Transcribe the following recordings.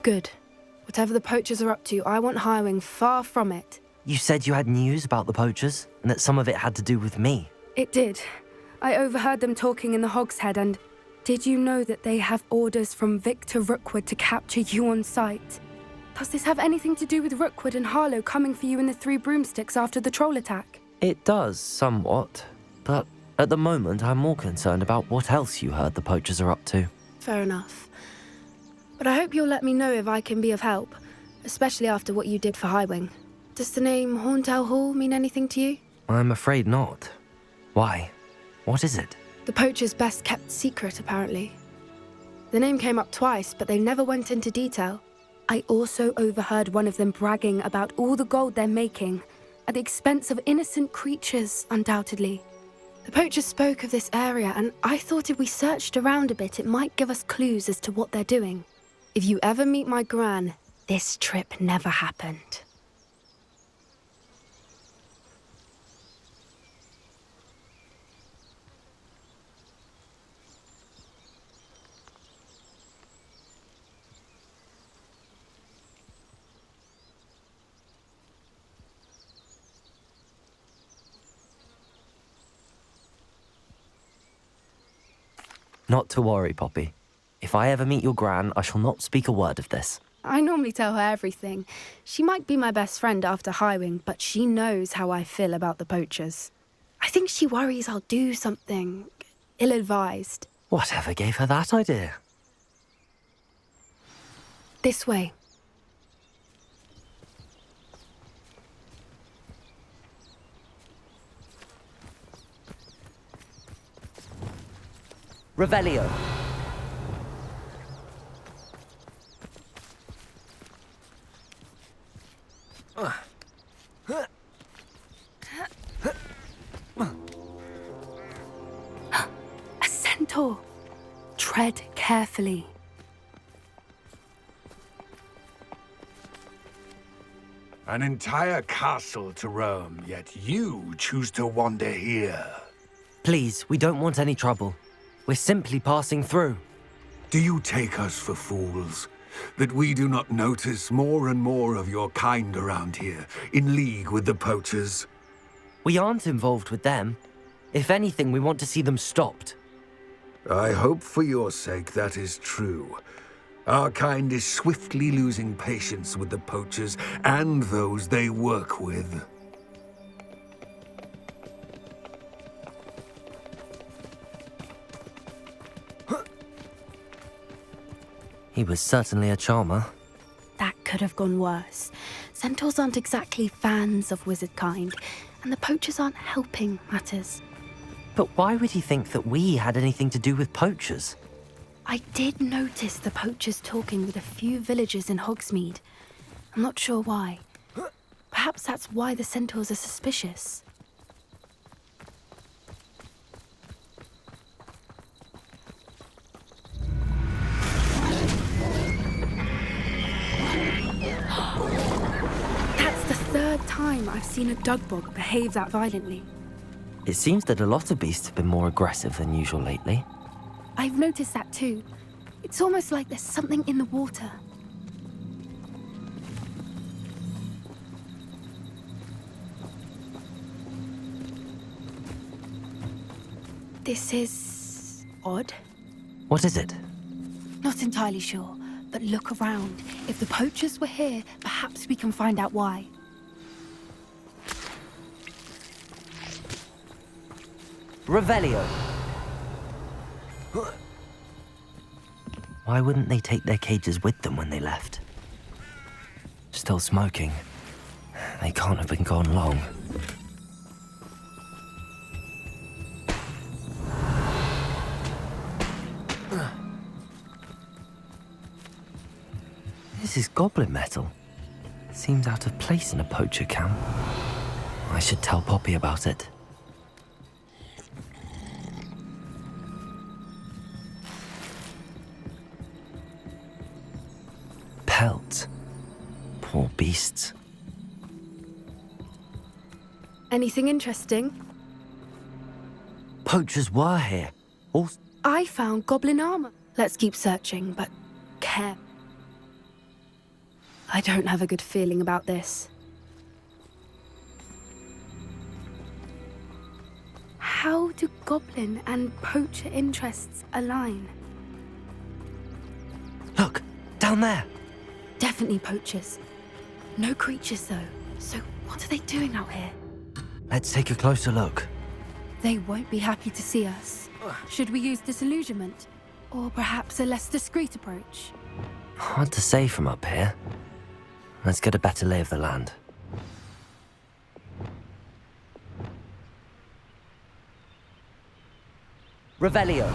Good. Whatever the poachers are up to, I want Highwing far from it. You said you had news about the poachers, and that some of it had to do with me. It did. I overheard them talking in the Hogshead, and did you know that they have orders from Victor Rookwood to capture you on sight? Does this have anything to do with Rookwood and Harlow coming for you in the Three Broomsticks after the troll attack? It does, somewhat. But at the moment, I'm more concerned about what else you heard the poachers are up to. Fair enough. But I hope you'll let me know if I can be of help, especially after what you did for Highwing. Does the name Horntail Hall mean anything to you? I'm afraid not. Why? What is it? The poachers' best-kept secret, apparently. The name came up twice, but they never went into detail. I also overheard one of them bragging about all the gold they're making, at the expense of innocent creatures, undoubtedly. The poachers spoke of this area, and I thought if we searched around a bit, it might give us clues as to what they're doing. If you ever meet my gran, this trip never happened. Not to worry, Poppy. If I ever meet your gran, I shall not speak a word of this. I normally tell her everything. She might be my best friend after Highwing, but she knows how I feel about the poachers. I think she worries I'll do something ill-advised. Whatever gave her that idea? This way. Revelio. A centaur. Tread carefully. An entire castle to roam, yet you choose to wander here. Please, we don't want any trouble. We're simply passing through. Do you take us for fools? That we do not notice more and more of your kind around here, in league with the poachers? We aren't involved with them. If anything, we want to see them stopped. I hope for your sake that is true. Our kind is swiftly losing patience with the poachers and those they work with. He was certainly a charmer. That could have gone worse. Centaurs aren't exactly fans of wizard kind, and the poachers aren't helping matters. But why would he think that we had anything to do with poachers? I did notice the poachers talking with a few villagers in Hogsmeade. I'm not sure why. Perhaps that's why the centaurs are suspicious. That's the third time I've seen a dugbog behave that violently. It seems that a lot of beasts have been more aggressive than usual lately. I've noticed that too. It's almost like there's something in the water. This is odd. What is it? Not entirely sure, but look around. If the poachers were here, perhaps we can find out why. Revelio. Why wouldn't they take their cages with them when they left? Still smoking. They can't have been gone long. This is goblin metal. Seems out of place in a poacher camp. I should tell Poppy about it. Pelt. Poor beasts. Anything interesting? Poachers were here. All... I found goblin armor. Let's keep searching, but care. I don't have a good feeling about this. How do goblin and poacher interests align? Look, down there. Definitely poachers. No creatures, though. So what are they doing out here? Let's take a closer look. They won't be happy to see us. Should we use disillusionment? Or perhaps a less discreet approach? Hard to say from up here. Let's get a better lay of the land. Revelio.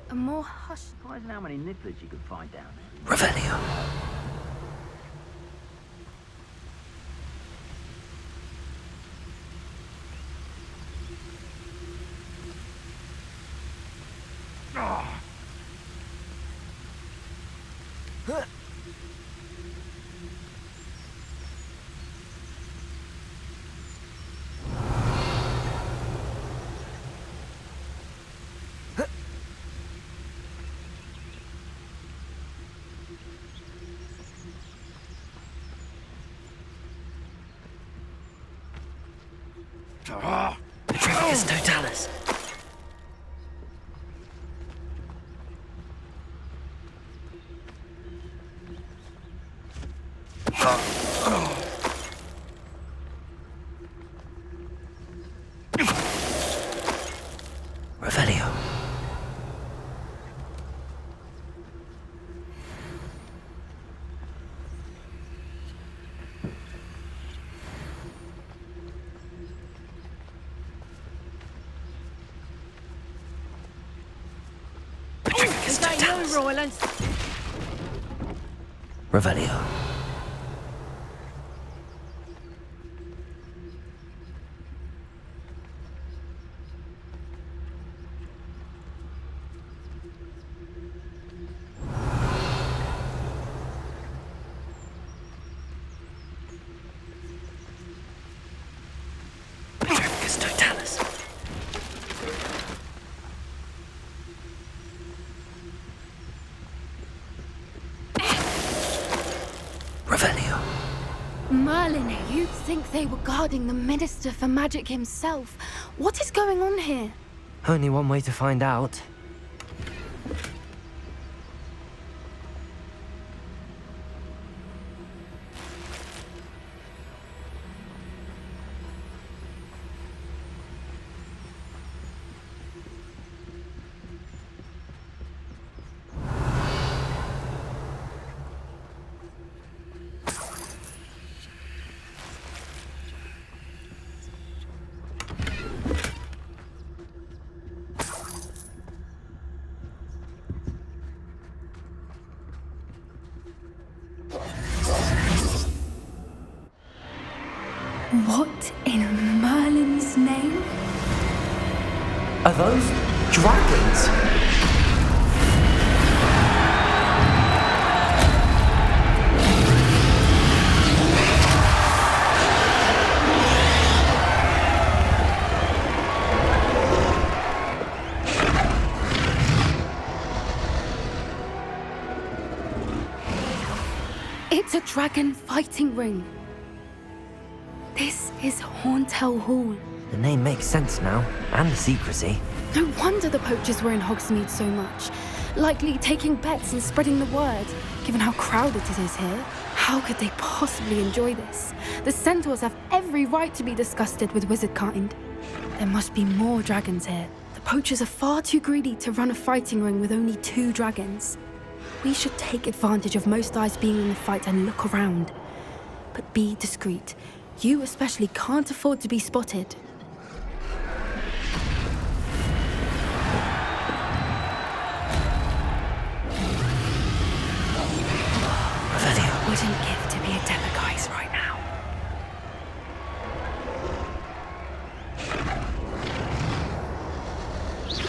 A more hushed... Surprising how many nibblers you can find down there. Revelio. Petrificus totalis. Revelio. Petrificus totalis. Revelio. Petrificus totalis. Revelio. Merlin, you'd think they were guarding the Minister for Magic himself. What is going on here? Only one way to find out. What in Merlin's name? Are those dragons? It's a dragon fighting ring. This is Hauntel Hall. The name makes sense now, and the secrecy. No wonder the poachers were in Hogsmeade so much. Likely taking bets and spreading the word, given how crowded it is here. How could they possibly enjoy this? The centaurs have every right to be disgusted with wizard kind. There must be more dragons here. The poachers are far too greedy to run a fighting ring with only 2 dragons. We should take advantage of most eyes being in the fight and look around. But be discreet. You especially can't afford to be spotted. Revelio. Wouldn't give to be a Demagogue right now.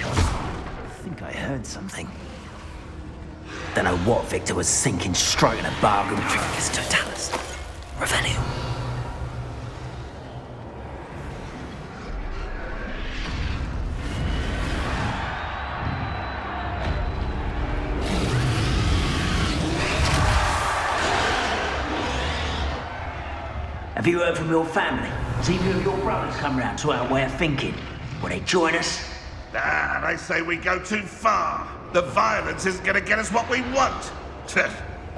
I think I heard something. Don't know what Victor was sinking straight in a bargain. Petrificus totalis. Revelio. Have you heard from your family? Has either of your brothers come round to our way of thinking? Will they join us? Ah, they say we go too far. The violence isn't going to get us what we want.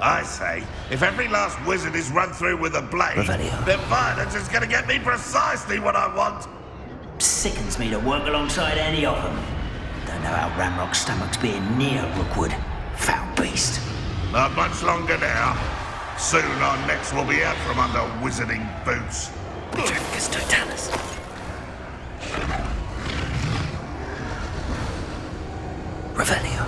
I say, if every last wizard is run through with a blade, Revelio. then violence is going to get me precisely what I want. Sickens me to work alongside any of them. Don't know how Ramrock's stomach's being near Rookwood. Foul beast. Not much longer now. Soon our necks will be out from under wizarding boots. Petricus Totalis. Revelio.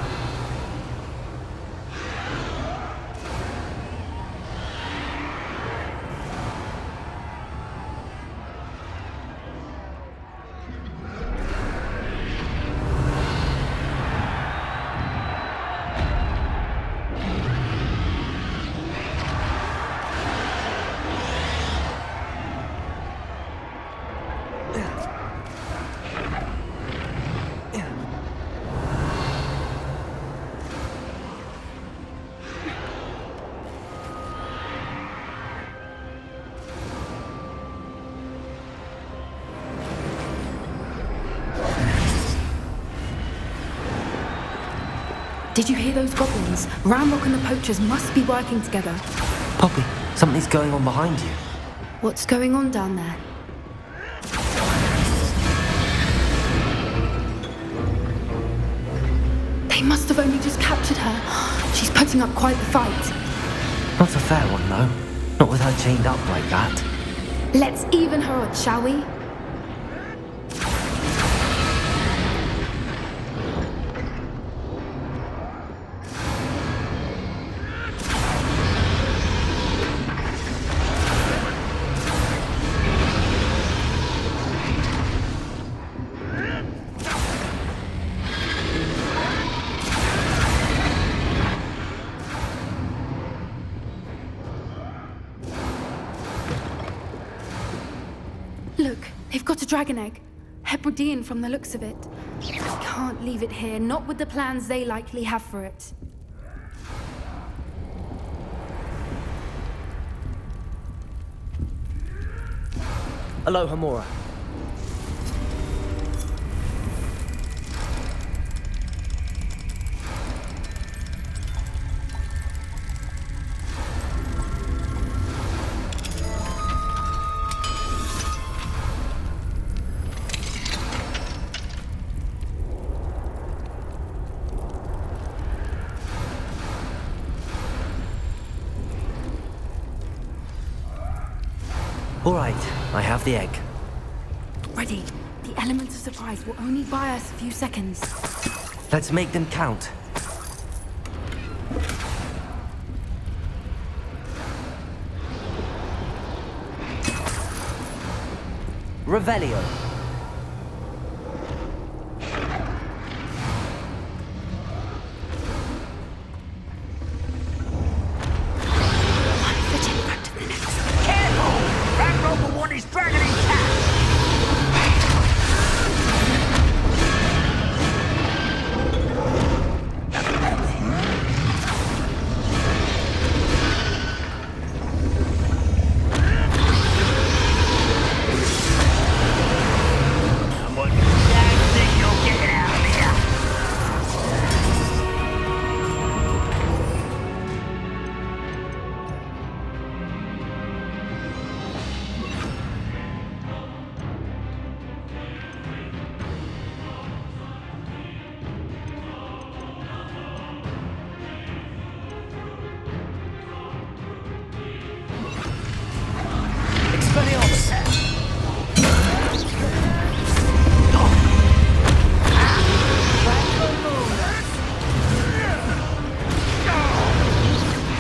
Did you hear those goblins? Ramrock and the poachers must be working together. Poppy, something's going on behind you. What's going on down there? They must have only just captured her. She's putting up quite the fight. Not a fair one, though. Not with her chained up like that. Let's even her odds, shall we? Look, they've got a dragon egg. Hebridean from the looks of it. I can't leave it here, not with the plans they likely have for it. Aloha, Mora. All right, I have the egg. Ready. The element of surprise will only buy us a few seconds. Let's make them count. Revelio. One foot in front of the next. Careful! Ramrock will want his dragon intact! What the damn thing you're getting out of here?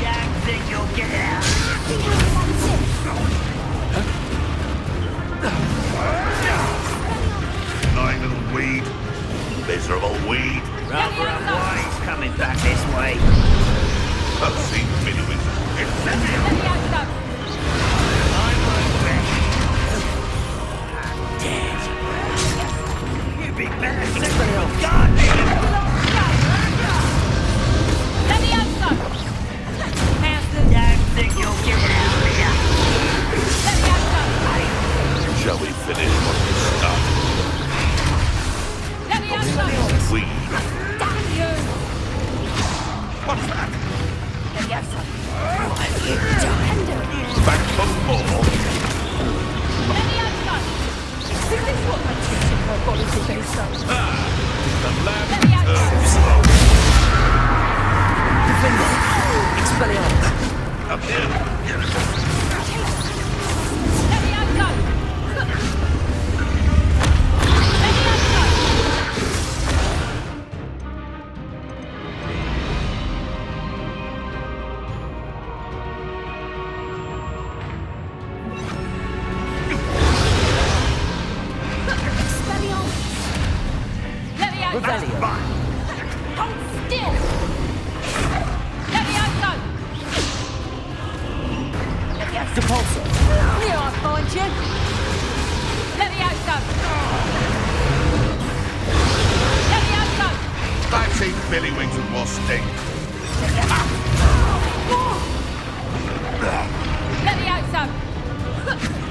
Damn thing you'll get out. Annoying little weed. Miserable weed. Rather unwise coming back this way. I've seen many wizards. Incendio! I won't rest bodies if they so. The lamb Let me out. Expelliarmus! up here. Let me out, go. Let me out, go. Let me out, go. Revelio! Hold still. Let me out, go. Depulso! Here, I'll find you. Let me out, go. Let me out, go. I've seen Billy Wings with more sting. Let me out, son.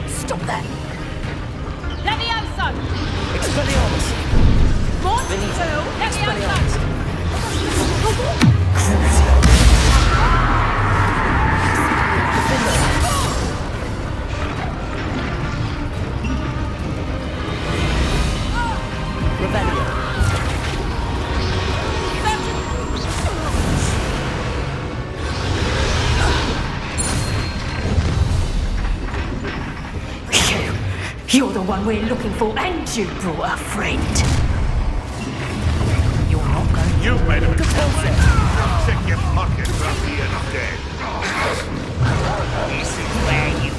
Stop that. Let me out, son. Expelliarmus! What? Benito. Let me out, Expelliarmus! son. Revelio! You're the one we're looking for, and you brought a friend. You're not going You made a mistake. Check your pockets up here dead. This is where you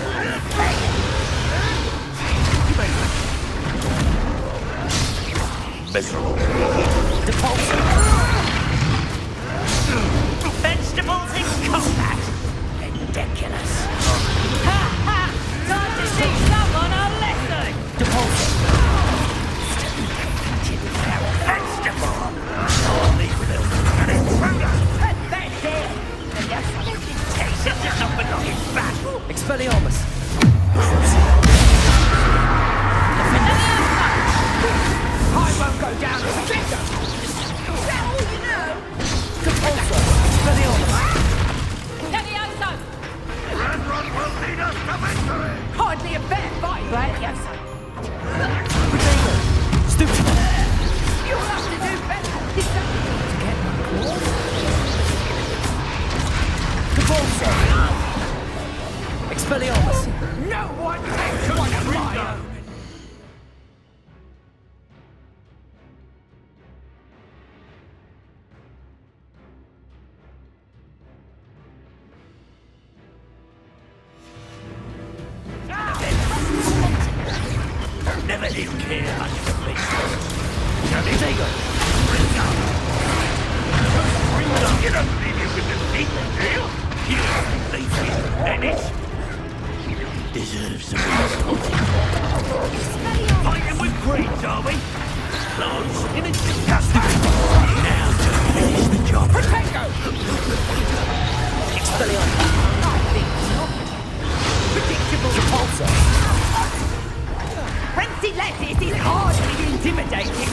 miserable. Depulso! vegetables in combat. Ridiculous. Ha ha! Time to teach someone a lesson. Depulso! Vegetable. That's it. And that's taste it does not belong in battle. Expelliarmus! I won't go down as a victim. Is that all you know? Depulso! Expelliarmus! Let me out, son. Ramrod will lead us to victory! Hardly a fair fight, right? Yes, sir. Potato! Stupid! You'll have to do better. Is that to get my claws? Depulso! Expelliarmus! No one makes one of my own. Never did care much for me. Potato! You don't believe you can defeat them, do you? You leave here, Dennis. Deserve some fighting with greens, are we? Lance in a disgusting. Now to finish the job. Expelliarmus! I think not. Predictable. Depulso! Frenzy lettuce is hardly intimidating.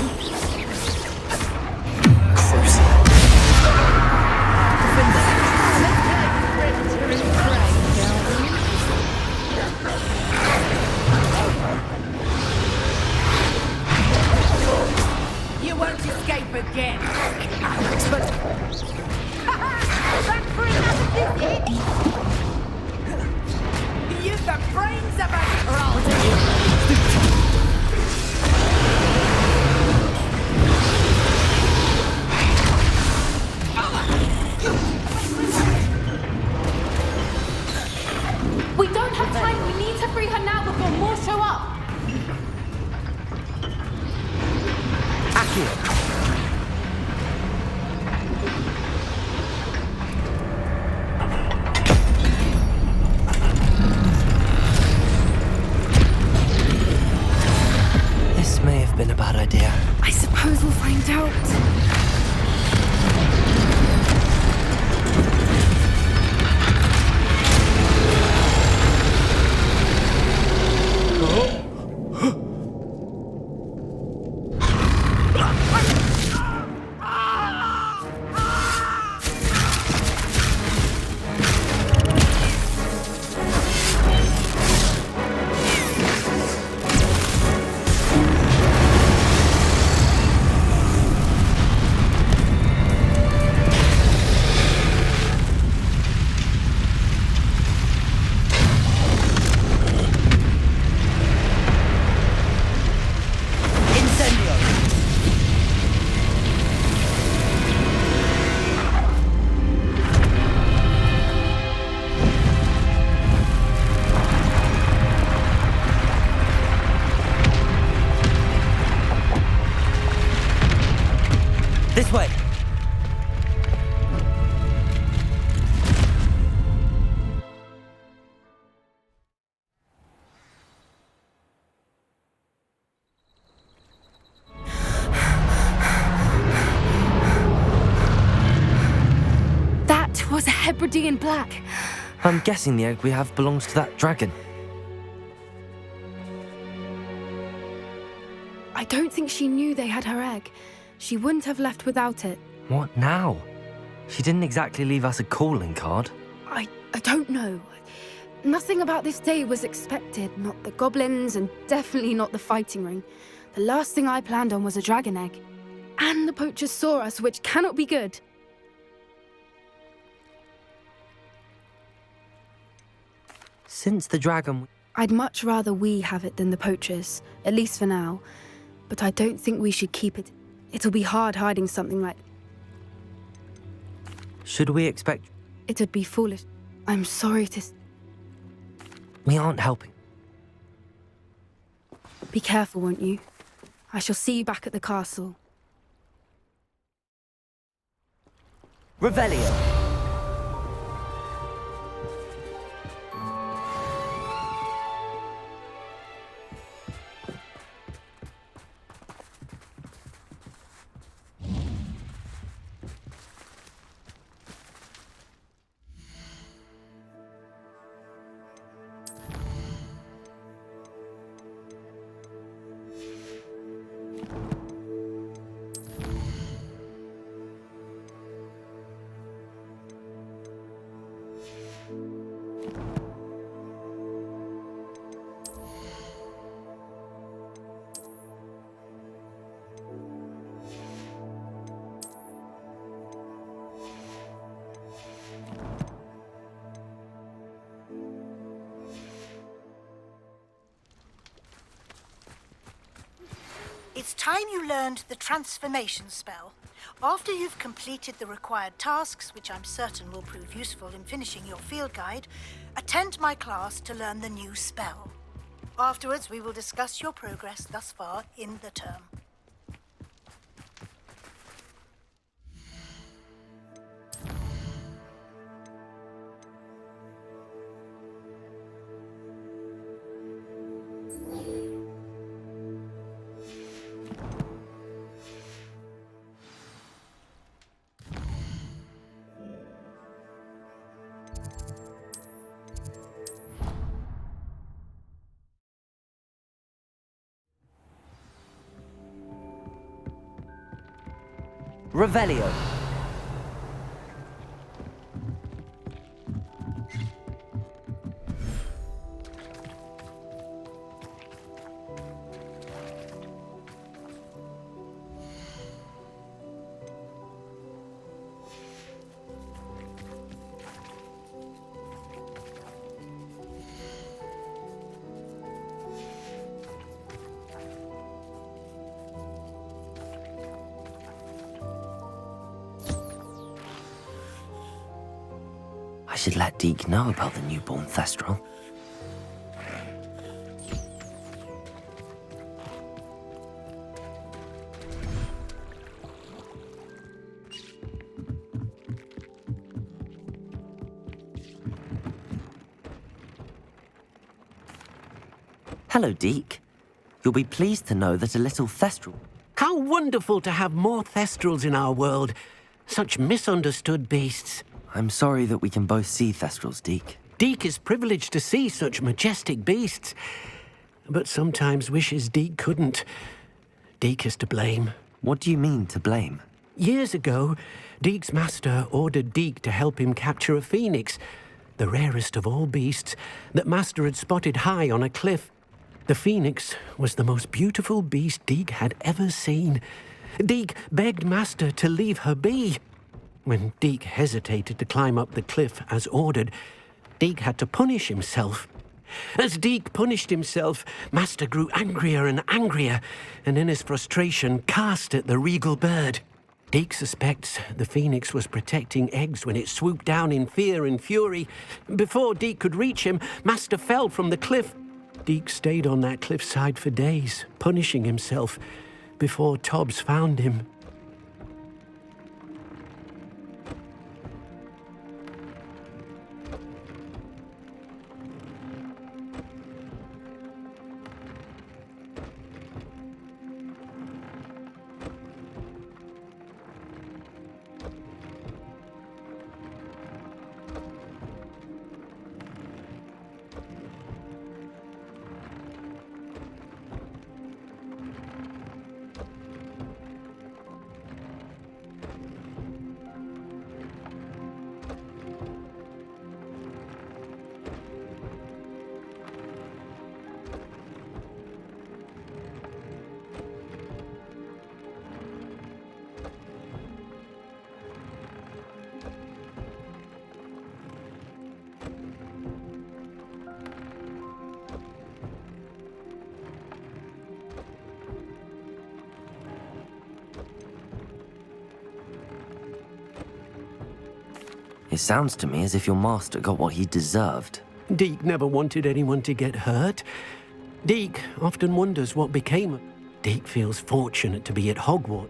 You won't escape again. Back for another visit. You've the brains of a troll. We don't have time. We need to free her now before more show up. Accio! This may have been a bad idea. I suppose we'll find out. way! That was a Hebridean black. I'm guessing the egg we have belongs to that dragon. I don't think she knew they had her egg. She wouldn't have left without it. What now? She didn't exactly leave us a calling card. I don't know. Nothing about this day was expected. Not the goblins, and definitely not the fighting ring. The last thing I planned on was a dragon egg. And the poachers saw us, which cannot be good. Since the dragon... I'd much rather we have it than the poachers, at least for now. But I don't think we should keep it. It'll be hard hiding something like... Should we expect... It'd be foolish. I'm sorry to... We aren't helping. Be careful, won't you? I shall see you back at the castle. Revelio! It's time you learned the transformation spell. After you've completed the required tasks, which I'm certain will prove useful in finishing your field guide, attend my class to learn the new spell. Afterwards, we will discuss your progress thus far in the term. Revelio! I should let Deke know about the newborn Thestral. Hello, Deke. You'll be pleased to know that a little Thestral... How wonderful to have more Thestrals in our world. Such misunderstood beasts. I'm sorry that we can both see Thestrals, Deke. Deke is privileged to see such majestic beasts, but sometimes wishes Deke couldn't. Deke is to blame. What do you mean, to blame? Years ago, Deke's master ordered Deke to help him capture a phoenix, the rarest of all beasts, that master had spotted high on a cliff. The phoenix was the most beautiful beast Deke had ever seen. Deke begged master to leave her be. When Deke hesitated to climb up the cliff as ordered, Deke had to punish himself. As Deke punished himself, master grew angrier and angrier, and in his frustration cast at the regal bird. Deke suspects the phoenix was protecting eggs when it swooped down in fear and fury. Before Deke could reach him, master fell from the cliff. Deke stayed on that cliffside for days, punishing himself, before Tobbs found him. It sounds to me as if your master got what he deserved. Deke never wanted anyone to get hurt. Deke often wonders what became of... Deke feels fortunate to be at Hogwarts.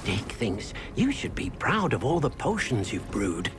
Deke thinks you should be proud of all the potions you've brewed.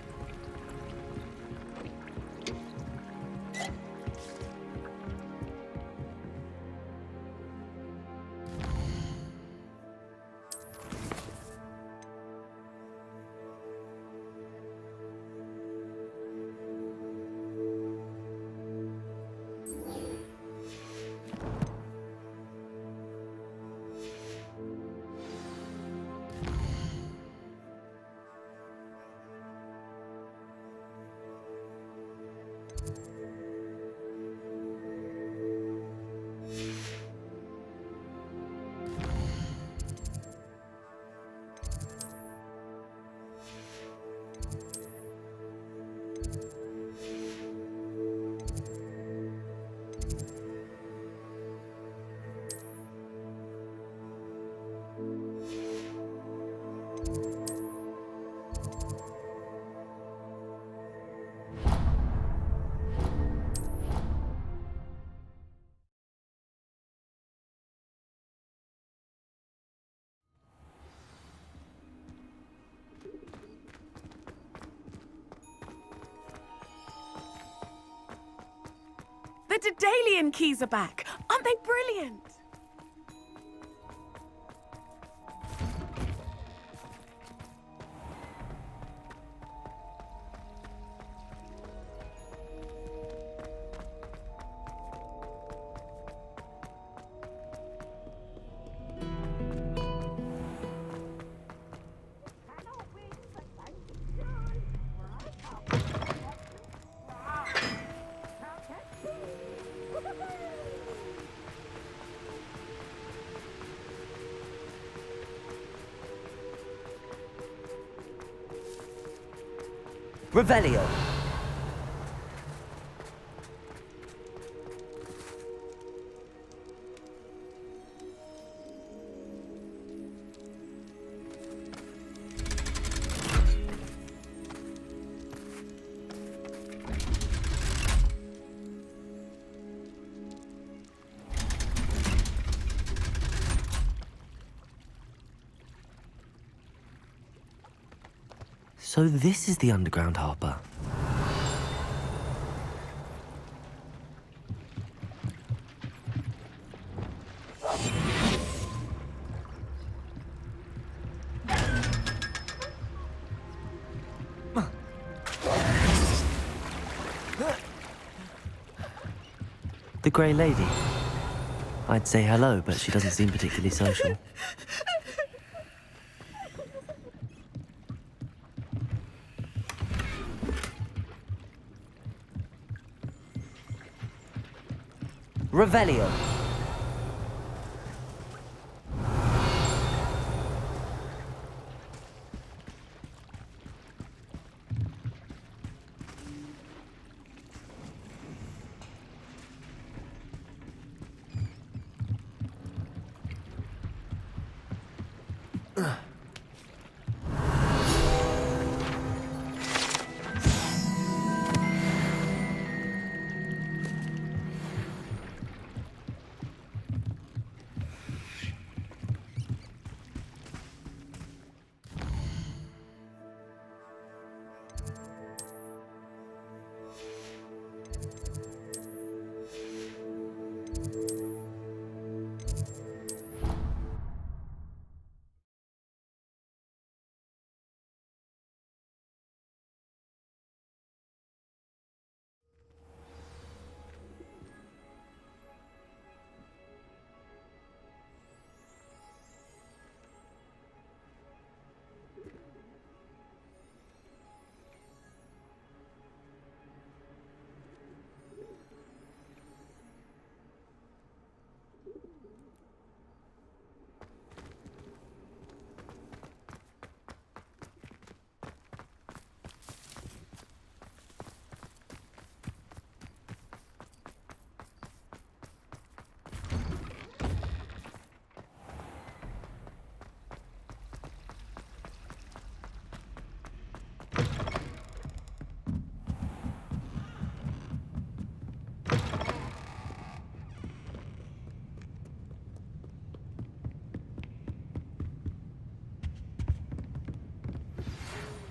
The Daedalian keys are back! Aren't they brilliant? Revelio! So this is the underground harbour. The Grey Lady. I'd say hello, but she doesn't seem particularly social. Revelio.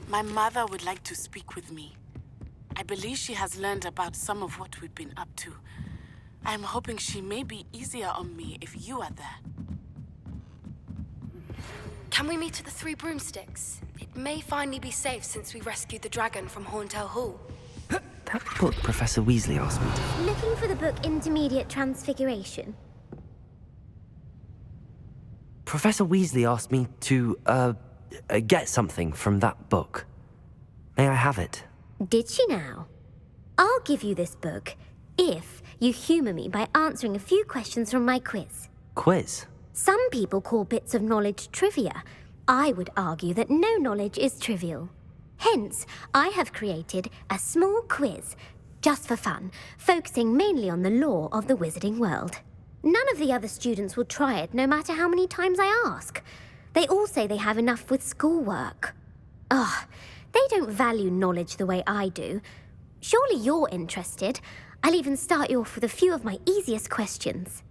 My mother would like to speak with me. I believe she has learned about some of what we've been up to. I'm hoping she may be easier on me if you are there. Can we meet at the Three Broomsticks? It may finally be safe since we rescued the dragon from Horntail Hall. That book Professor Weasley asked me to... Looking for the book Intermediate Transfiguration. Professor Weasley asked me to, get something from that book. May I have it? Did she now? I'll give you this book if you humour me by answering a few questions from my quiz. Quiz? Some people call bits of knowledge trivia. I would argue that no knowledge is trivial. Hence, I have created a small quiz, just for fun, focusing mainly on the lore of the wizarding world. None of the other students will try it, no matter how many times I ask. They all say they have enough with schoolwork. Ugh, they don't value knowledge the way I do. Surely you're interested. I'll even start you off with a few of my easiest questions.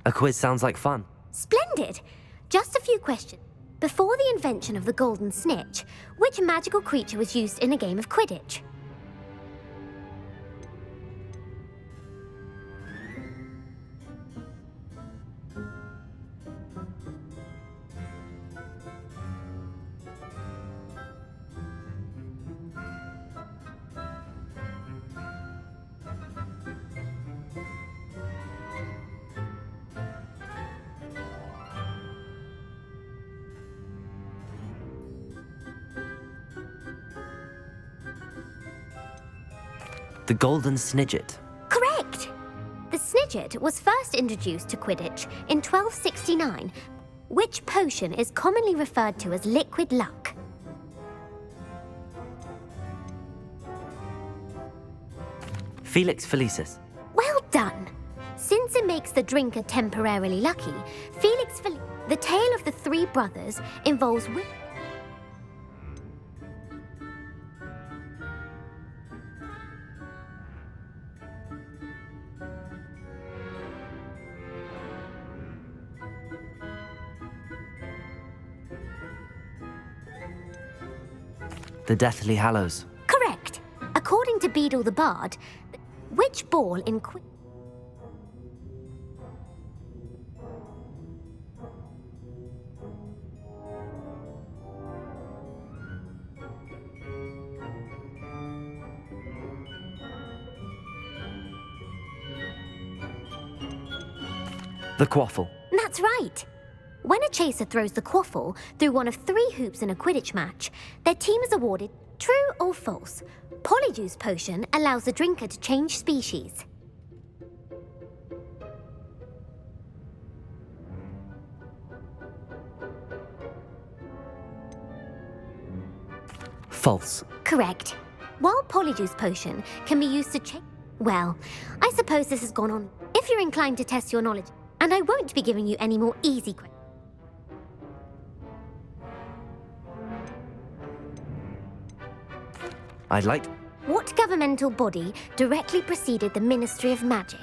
A quiz sounds like fun. Splendid! Just a few questions. Before the invention of the golden snitch, which magical creature was used in a game of Quidditch? The Golden Snidget. Correct! The Snidget was first introduced to Quidditch in 1269, which potion is commonly referred to as liquid luck. Felix Felicis. Well done! Since it makes the drinker temporarily lucky, the tale of the three brothers involves The Deathly Hallows. Correct! According to Beedle the Bard, which ball in The Quaffle. That's right! When a chaser throws the quaffle through one of 3 hoops in a Quidditch match, their team is awarded true or false. Polyjuice Potion allows the drinker to change species. False. Correct. While Polyjuice Potion can be used to change... Well, I suppose this has gone on. If you're inclined to test your knowledge, and I won't be giving you any more easy questions. I'd like... What governmental body directly preceded the Ministry of Magic?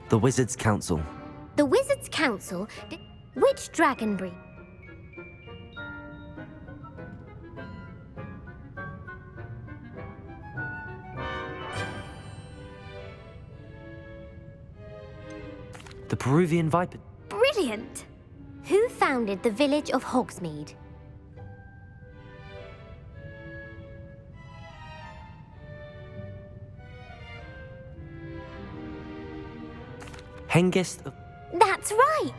The Wizards' Council. The Wizards' Council... Which dragon breed? The Peruvian Viper. Brilliant! Who founded the village of Hogsmeade? Hengist. That's right!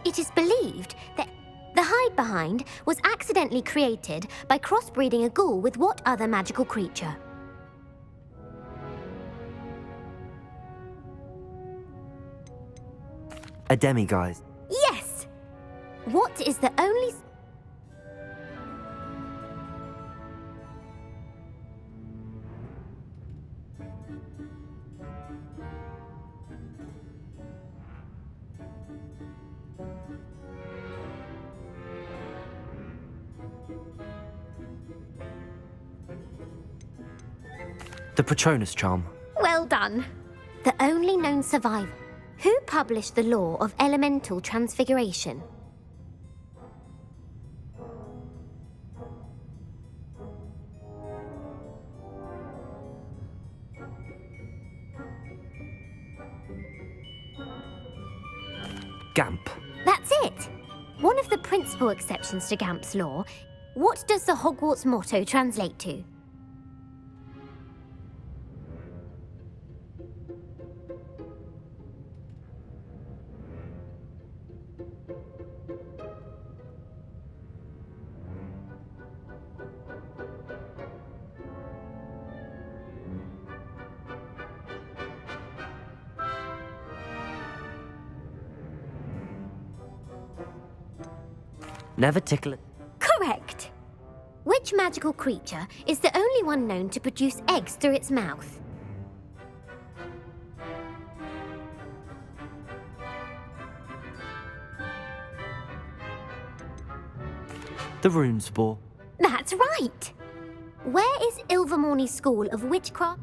It is believed that the hide behind was accidentally created by crossbreeding a ghoul with what other magical creature? A demiguise. Yes! What is the only... The Patronus charm. Well done. The only known survivor. Who published the law of elemental transfiguration? Gamp. That's it. One of the principal exceptions to Gamp's law. What does the Hogwarts motto translate to? Never tickle it. Correct. Which magical creature is the only one known to produce eggs through its mouth? The Runespore. That's right. Where is Ilvermorny's School of Witchcraft?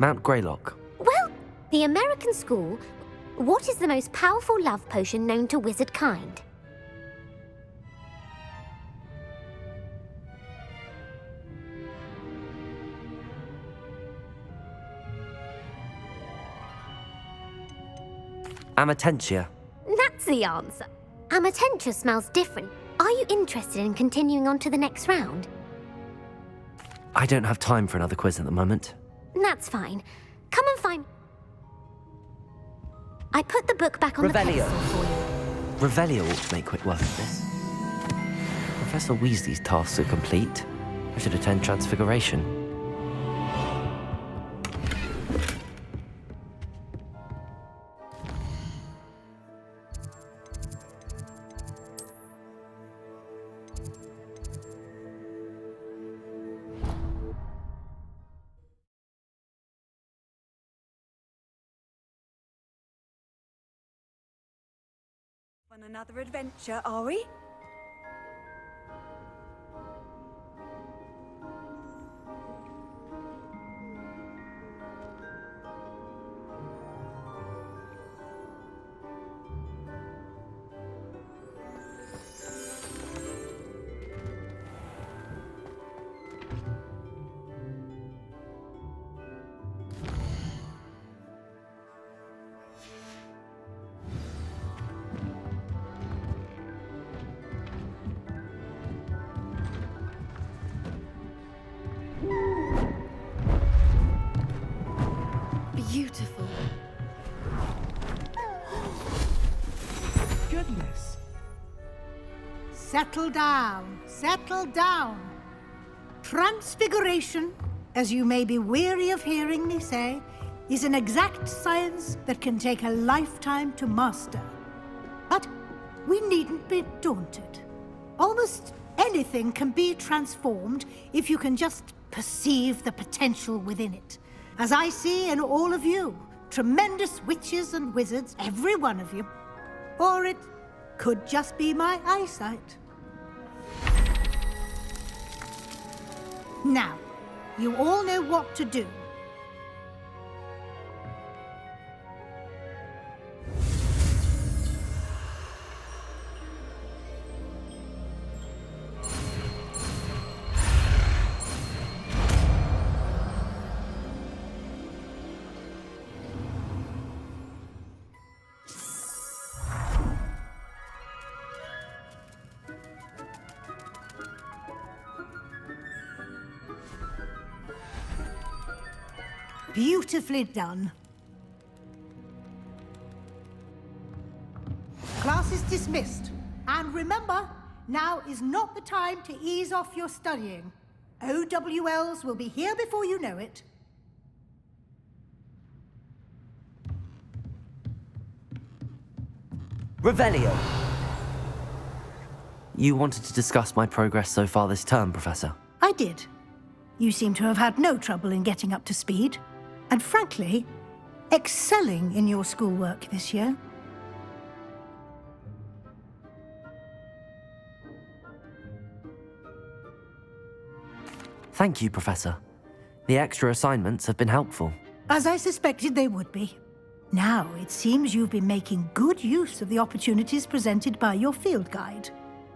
Mount Greylock. Well, the American school. What is the most powerful love potion known to wizard kind? Amatentia. That's the answer. Amatentia smells different. Are you interested in continuing on to the next round? I don't have time for another quiz at the moment. That's fine. Come and find... I put the book back on Revelio. the pedestal for you. Revelio ought to make quick work of this. Professor Weasley's tasks are complete. I should attend Transfiguration. On another adventure, are we? Beautiful. Goodness. Settle down, settle down. Transfiguration, as you may be weary of hearing me say, is an exact science that can take a lifetime to master. But we needn't be daunted. Almost anything can be transformed if you can just perceive the potential within it. As I see in all of you, tremendous witches and wizards, every one of you. Or it could just be my eyesight. Now, you all know what to do. Beautifully done. Class is dismissed. And remember, now is not the time to ease off your studying. OWLs will be here before you know it. Revelio. You wanted to discuss my progress so far this term, Professor. I did. You seem to have had no trouble in getting up to speed, and frankly, excelling in your schoolwork this year. Thank you, Professor. The extra assignments have been helpful. As I suspected they would be. Now, it seems you've been making good use of the opportunities presented by your field guide.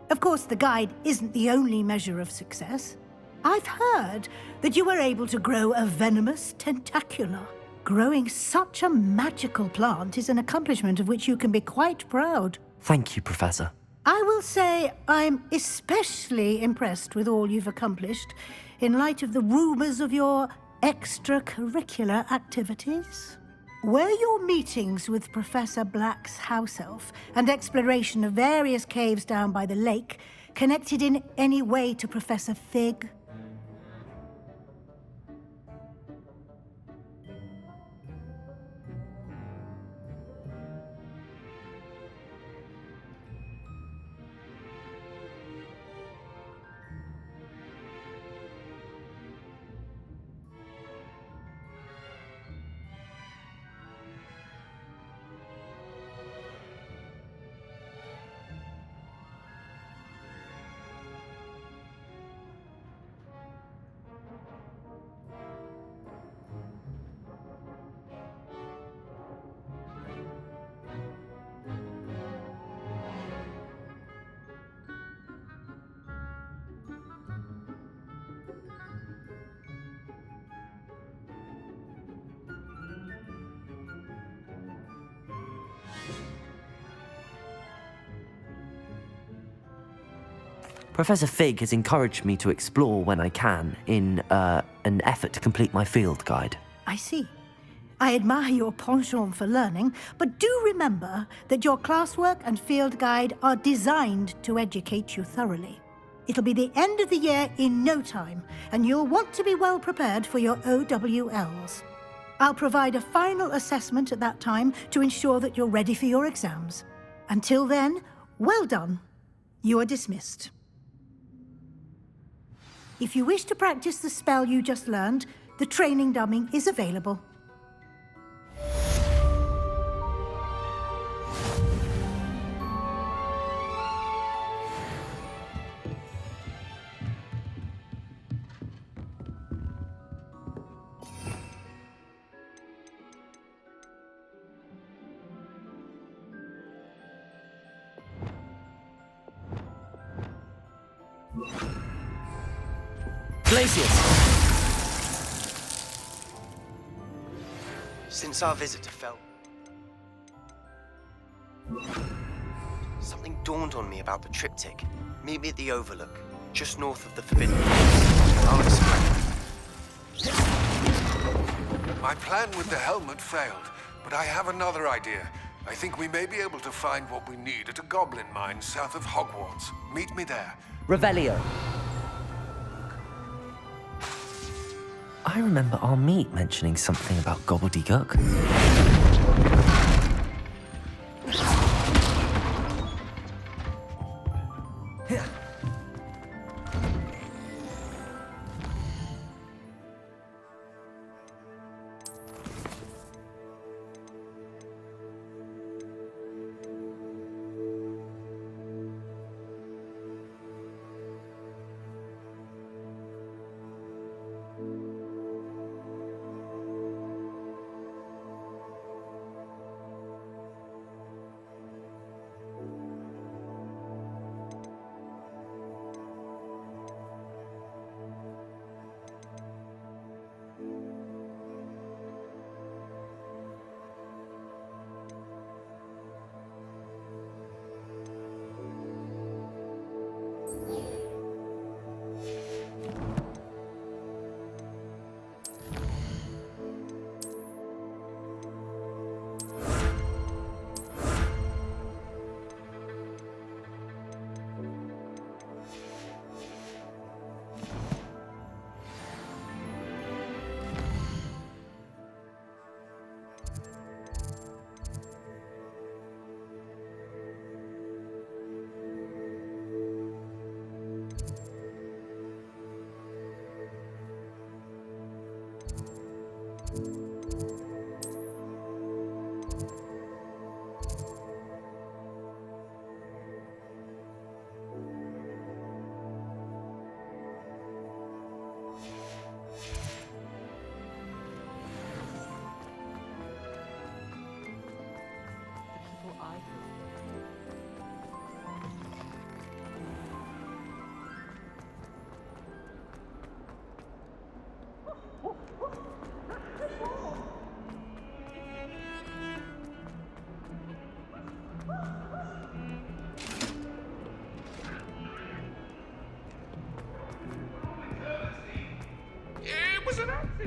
Of course, the guide isn't the only measure of success. I've heard that you were able to grow a venomous tentacula. Growing such a magical plant is an accomplishment of which you can be quite proud. Thank you, Professor. I will say I'm especially impressed with all you've accomplished in light of the rumors of your extracurricular activities. Were your meetings with Professor Black's house elf and exploration of various caves down by the lake connected in any way to Professor Fig? Professor Fig has encouraged me to explore when I can in an effort to complete my field guide. I see. I admire your penchant for learning, but do remember that your classwork and field guide are designed to educate you thoroughly. It'll be the end of the year in no time, and you'll want to be well prepared for your OWLs. I'll provide a final assessment at that time to ensure that you're ready for your exams. Until then, well done. You are dismissed. If you wish to practice the spell you just learned, the training dummy is available. Since our visit to Fel... Something dawned on me about the triptych. Meet me at the Overlook, just north of the Forbidden Forest. I'll explain. My plan with the helmet failed, but I have another idea. I think we may be able to find what we need at a goblin mine south of Hogwarts. Meet me there. Revelio. I remember our meet mentioning something about gobbledygook.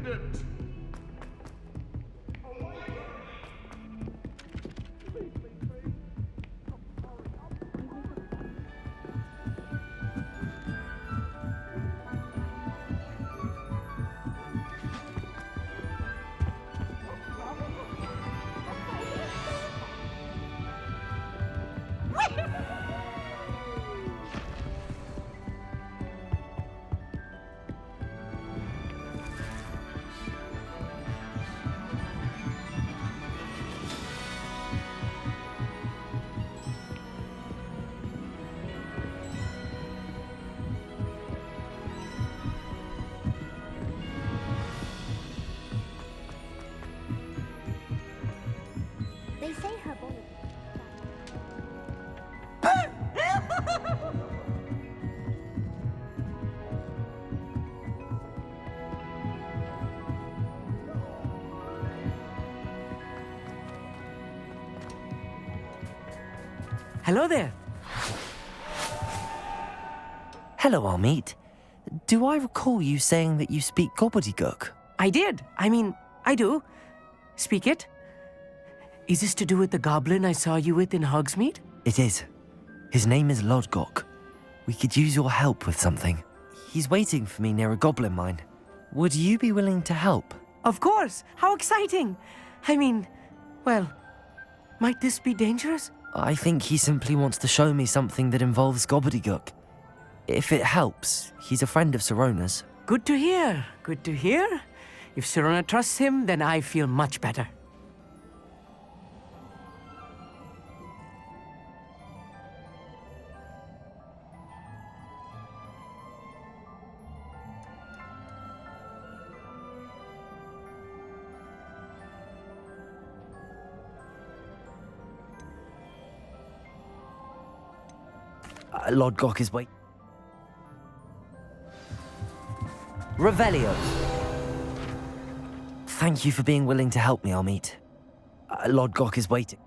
confident. They say her bonnet. Hello there. Hello, Amit. Do I recall you saying that you speak gobbledygook? I did. I do. Speak it. Is this to do with the goblin I saw you with in Hogsmeade? It is. His name is Lodgok. We could use your help with something. He's waiting for me near a goblin mine. Would you be willing to help? Of course. How exciting. Well, might this be dangerous? I think he simply wants to show me something that involves gobbledygook. If it helps, he's a friend of Sirona's. Good to hear. Good to hear. If Sirona trusts him, then I feel much better. Lodgok is waiting. Revelio. Thank you for being willing to help me, Amit. Lodgok is waiting.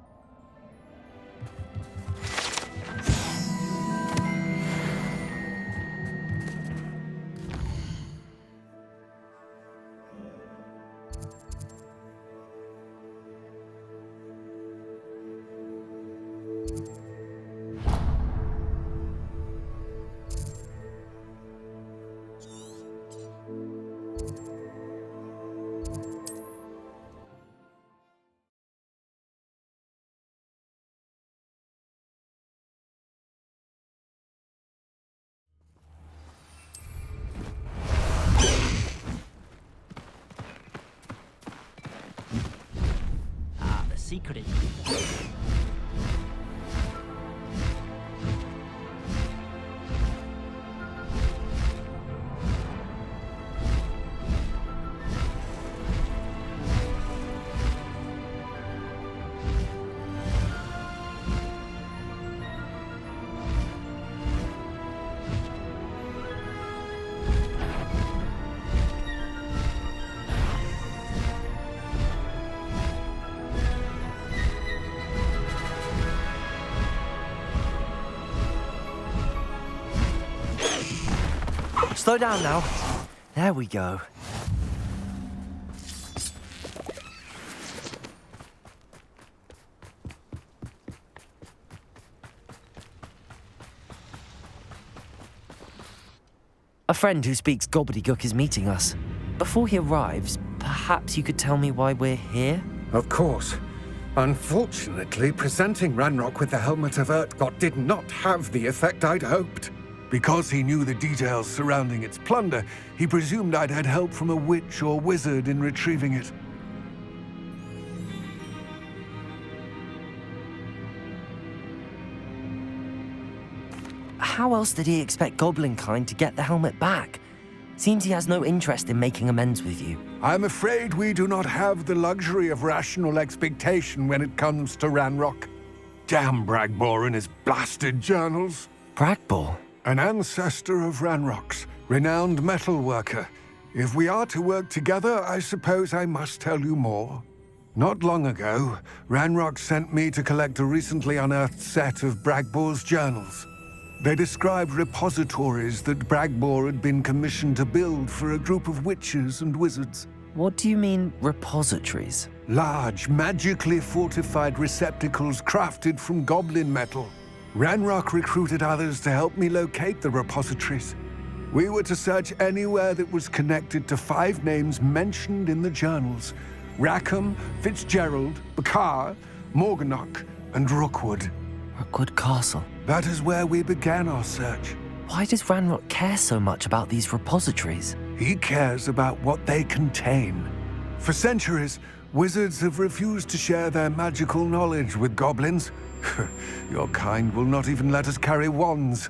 Secret is... Slow down now. There we go. A friend who speaks gobbledygook is meeting us. Before he arrives, perhaps you could tell me why we're here? Of course. Unfortunately, presenting Ranrock with the Helmet of Urtkot did not have the effect I'd hoped. Because he knew the details surrounding its plunder, he presumed I'd had help from a witch or wizard in retrieving it. How else did he expect Goblinkind to get the helmet back? Seems he has no interest in making amends with you. I'm afraid we do not have the luxury of rational expectation when it comes to Ranrock. Damn Bragbor and his blasted journals. Bragbor? An ancestor of Ranrock's, renowned metal worker. If we are to work together, I suppose I must tell you more. Not long ago, Ranrock sent me to collect a recently unearthed set of Bragbor's journals. They described repositories that Bragbor had been commissioned to build for a group of witches and wizards. What do you mean, repositories? Large, magically fortified receptacles crafted from goblin metal. Ranrock recruited others to help me locate the repositories. We were to search anywhere that was connected to 5 names mentioned in the journals: Rackham, Fitzgerald, Bakar, Morganach, and Rookwood. Rookwood Castle. That is where we began our search. Why does Ranrock care so much about these repositories? He cares about what they contain. For centuries, wizards have refused to share their magical knowledge with goblins. Your kind will not even let us carry wands.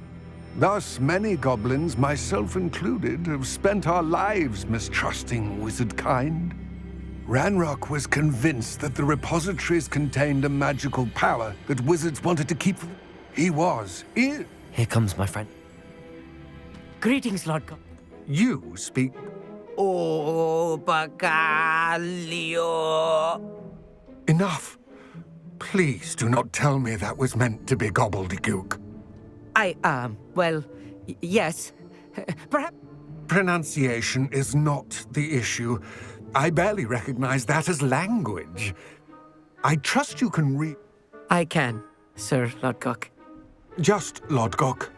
Thus, many goblins, myself included, have spent our lives mistrusting wizard kind. Ranrock was convinced that the repositories contained a magical power that wizards wanted to keep. He was. Here comes my friend. Greetings, Lord God. You speak. Oh, Bacalio. Enough. Please do not tell me that was meant to be gobbledygook. Well, yes. Perhaps. Pronunciation is not the issue. I barely recognize that as language. I trust you can read. I can, Sir Lodgok. Just Lodgok.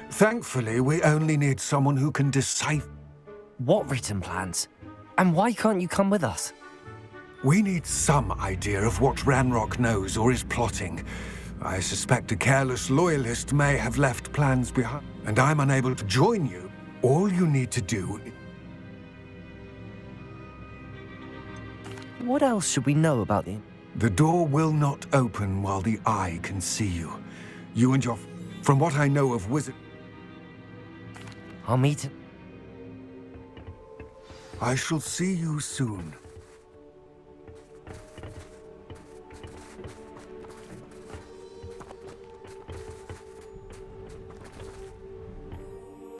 Thankfully, we only need someone who can decipher. What written plans? And why can't you come with us? We need some idea of what Ranrock knows or is plotting. I suspect a careless loyalist may have left plans behind, and I'm unable to join you. All you need to do... What else should we know about the... The door will not open while the eye can see you. You and your... From what I know of wizard... I'll meet him. I shall see you soon.